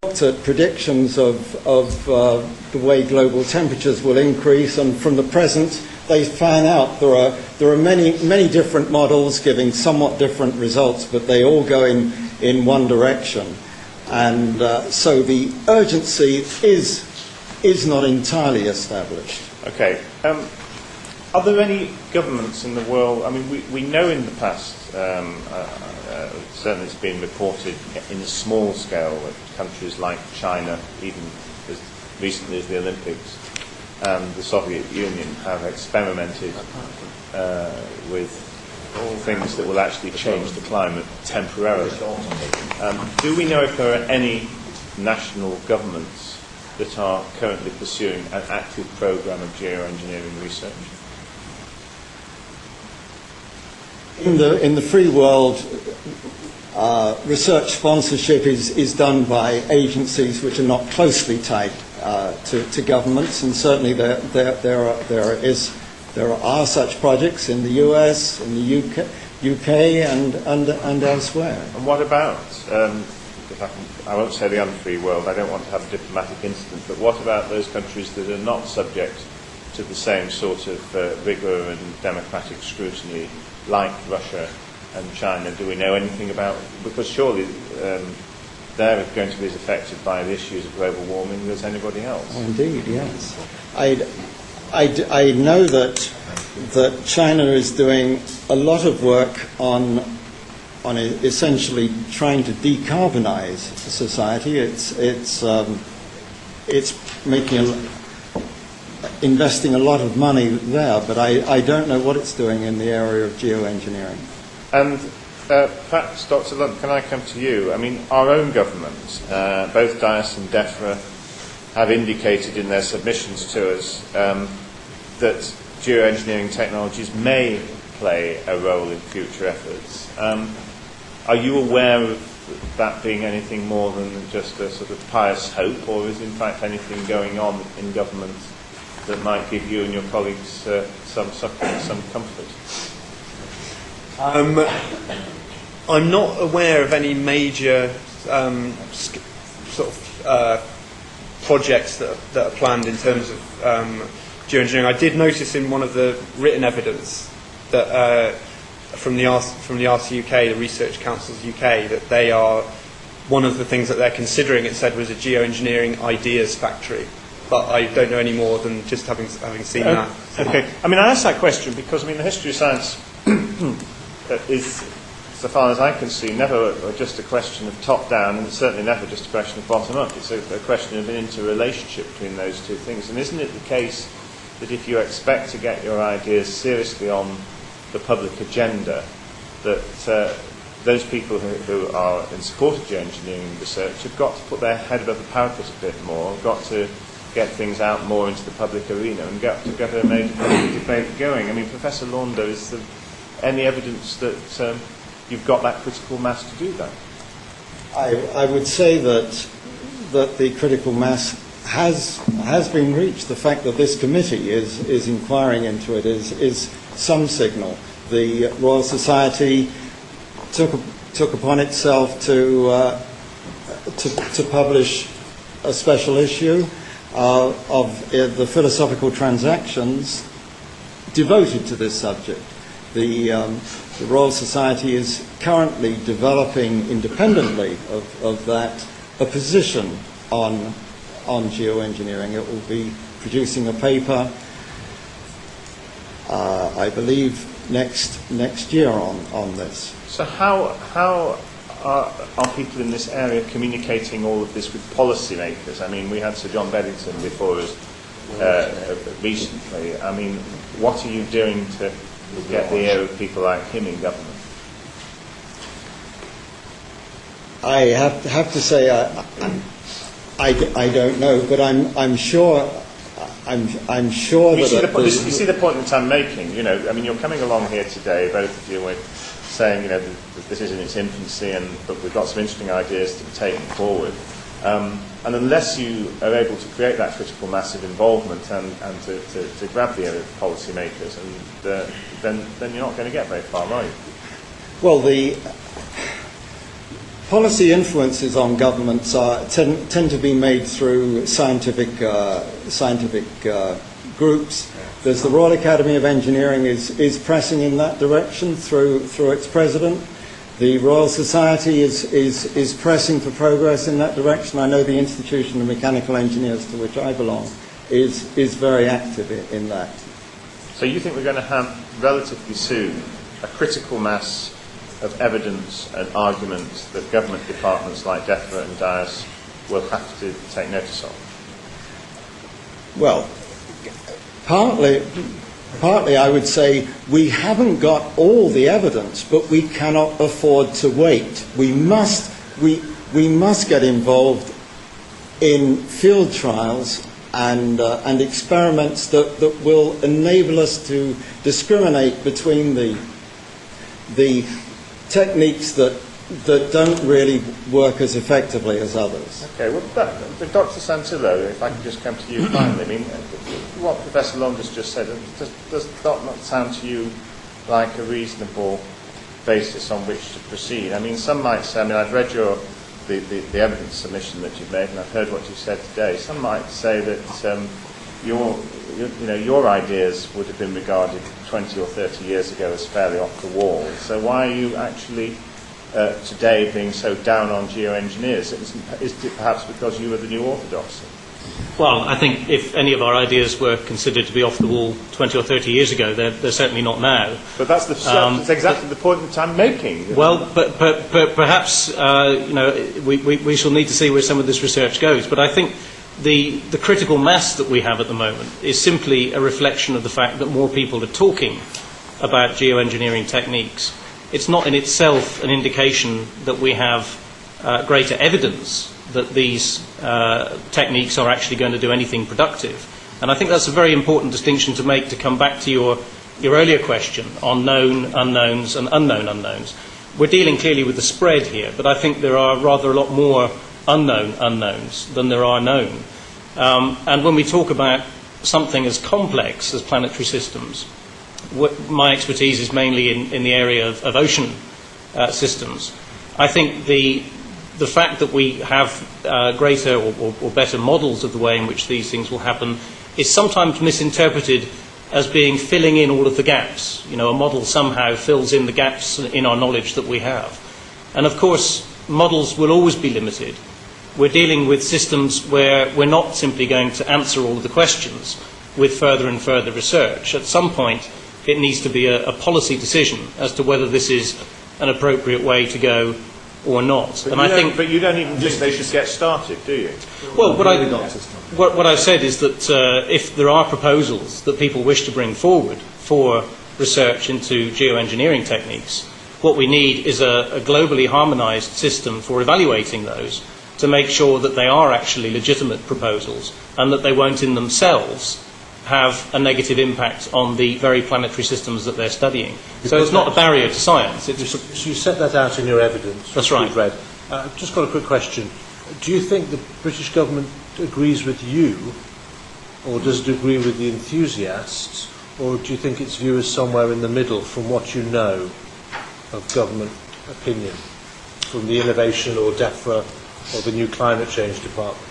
looked at predictions of the way global temperatures will increase, and from the present they fan out. There are many different models giving somewhat different results, but they all go in one direction. And so the urgency is not entirely established. Okay. Are there any governments in the world? I mean, we know in the past, certainly it's been reported in a small scale that countries like China, even as recently as the Olympics, and the Soviet Union have experimented with things that will actually change the climate temporarily. Do we know if there are any national governments that are currently pursuing an active program of geoengineering research? In the free world, research sponsorship is done by agencies which are not closely tied to governments, and certainly there are such projects in the US, in the UK and elsewhere. And what about, I won't say the unfree world, I don't want to have a diplomatic incident, but what about those countries that are not subject to the same sort of rigour and democratic scrutiny like Russia and China? Do we know anything about, because surely they're going to be as affected by the issues of global warming as anybody else? Oh, indeed, yes. I know that China is doing a lot of work on essentially trying to decarbonize society. It's making investing a lot of money there, but I don't know what it's doing in the area of geoengineering. And perhaps, Dr. Lunt, can I come to you? I mean, our own governments, both DIAS and DEFRA, have indicated in their submissions to us that geoengineering technologies may play a role in future efforts. Are you aware of that being anything more than just a sort of pious hope, or is in fact anything going on in government that might give you and your colleagues some comfort? I'm not aware of any major projects that are planned in terms of geoengineering. I did notice in one of the written evidence that from the RCUK, the Research Councils UK, that they are one of the things that they're considering. It said was a geoengineering ideas factory. But I don't know any more than just having seen that. Okay. I mean, I asked that question because, I mean, the history of science is, so far as I can see, never just a question of top-down, and it's certainly never just a question of bottom-up. It's a question of an interrelationship between those two things. And isn't it the case that if you expect to get your ideas seriously on the public agenda, that those people who are in support of geoengineering research have got to put their head above the parapet a bit more, have got to get things out more into the public arena and get a major public debate going. I mean, Professor Launder, is there any evidence that you've got that critical mass to do that? I would say that the critical mass has been reached. The fact that this committee is inquiring into it is some signal. The Royal Society took upon itself to publish a special issue of the Philosophical Transactions devoted to this subject. The Royal Society is currently developing independently of that a position on geoengineering. It will be producing a paper, I believe, next year on this. So how are people in this area communicating all of this with policymakers? I mean, we had Sir John Beddington before us recently. I mean, what are you doing to get the ear of people like him in government? I have to say I don't know, but I'm sure. I'm sure that you see the point that I'm making. You know, I mean, you're coming along here today, both of you, with saying, you know, that this is in its infancy, but we've got some interesting ideas to be taken forward. And unless you are able to create that critical mass of involvement and to grab the ear of policymakers, and then you're not going to get very far, are you? Well, policy influences on governments tend to be made through scientific groups. There's the Royal Academy of Engineering is pressing in that direction through its president. The Royal Society is pressing for progress in that direction. I know the Institution of Mechanical Engineers, to which I belong, is very active in that. So you think we're going to have relatively soon a critical mass of evidence and arguments that government departments like DEFRA and DIAS will have to take notice of? Well, partly I would say we haven't got all the evidence, but we cannot afford to wait. We must get involved in field trials and experiments that will enable us to discriminate between the techniques that don't really work as effectively as others. Okay, well, Dr. Santillo, if I can just come to you finally, I mean, what Professor Longus just said, does that not sound to you like a reasonable basis on which to proceed? I mean, some might say, I mean, I've read the evidence submission that you've made, and I've heard what you said today. Some might say that your ideas would have been regarded 20 or 30 years ago as fairly off the wall. So why are you actually today being so down on geoengineers? Is it perhaps because you were the new orthodoxy? Well, I think if any of our ideas were considered to be off the wall 20 or 30 years ago, they're certainly not now. But that's exactly the point that I'm making. Well, but perhaps we shall need to see where some of this research goes. But I think the critical mass that we have at the moment is simply a reflection of the fact that more people are talking about geoengineering techniques. It's not in itself an indication that we have greater evidence that these techniques are actually going to do anything productive. And I think that's a very important distinction to make, to come back to your earlier question on known unknowns and unknown unknowns. We're dealing clearly with the spread here, but I think there are rather a lot more unknown unknowns than there are known. And when we talk about something as complex as planetary systems, my expertise is mainly in the area of ocean systems. I think the fact that we have greater or better models of the way in which these things will happen is sometimes misinterpreted as being filling in all of the gaps. You know, a model somehow fills in the gaps in our knowledge that we have. And of course, models will always be limited. We're dealing with systems where we're not simply going to answer all of the questions with further and further research. At some point, it needs to be a policy decision as to whether this is an appropriate way to go or not. But you don't even think they should get started, do you? Well, what I've said is that if there are proposals that people wish to bring forward for research into geoengineering techniques, what we need is a globally harmonised system for evaluating those to make sure that they are actually legitimate proposals and that they won't in themselves have a negative impact on the very planetary systems that they're studying. So it's not a barrier to science. So you set that out in your evidence. That's right. We've read. Just got a quick question. Do you think the British government agrees with you, or does it agree with the enthusiasts, or do you think its view is somewhere in the middle from what you know of government opinion, from the Innovation or DEFRA or the new Climate Change Department?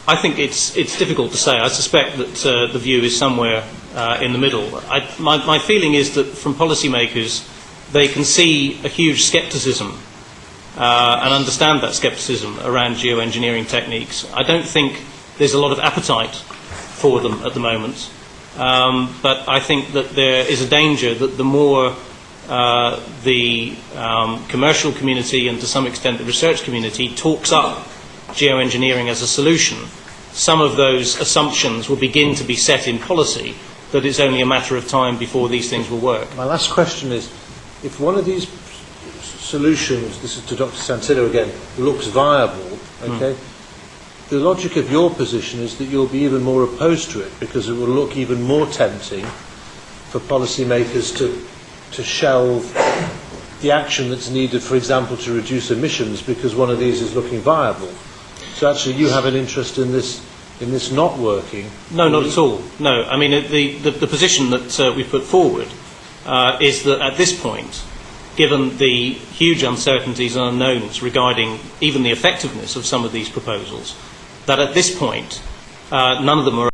I think it's difficult to say. I suspect that the view is somewhere in the middle. My feeling is that from policymakers, they can see a huge scepticism and understand that scepticism around geoengineering techniques. I don't think there's a lot of appetite for them at the moment, but I think that there is a danger that the more the commercial community and to some extent the research community talks up geoengineering as a solution, some of those assumptions will begin to be set in policy that it's only a matter of time before these things will work. My last question is, if one of these solutions, this is to Dr. Santillo again, looks viable, okay, the logic of your position is that you'll be even more opposed to it because it will look even more tempting for policymakers to shelve the action that's needed, for example, to reduce emissions because one of these is looking viable. So actually you have an interest in this not working. No, not at all. No, I mean the position that we put forward is that at this point given the huge uncertainties and unknowns regarding even the effectiveness of some of these proposals, that at this point, none of them are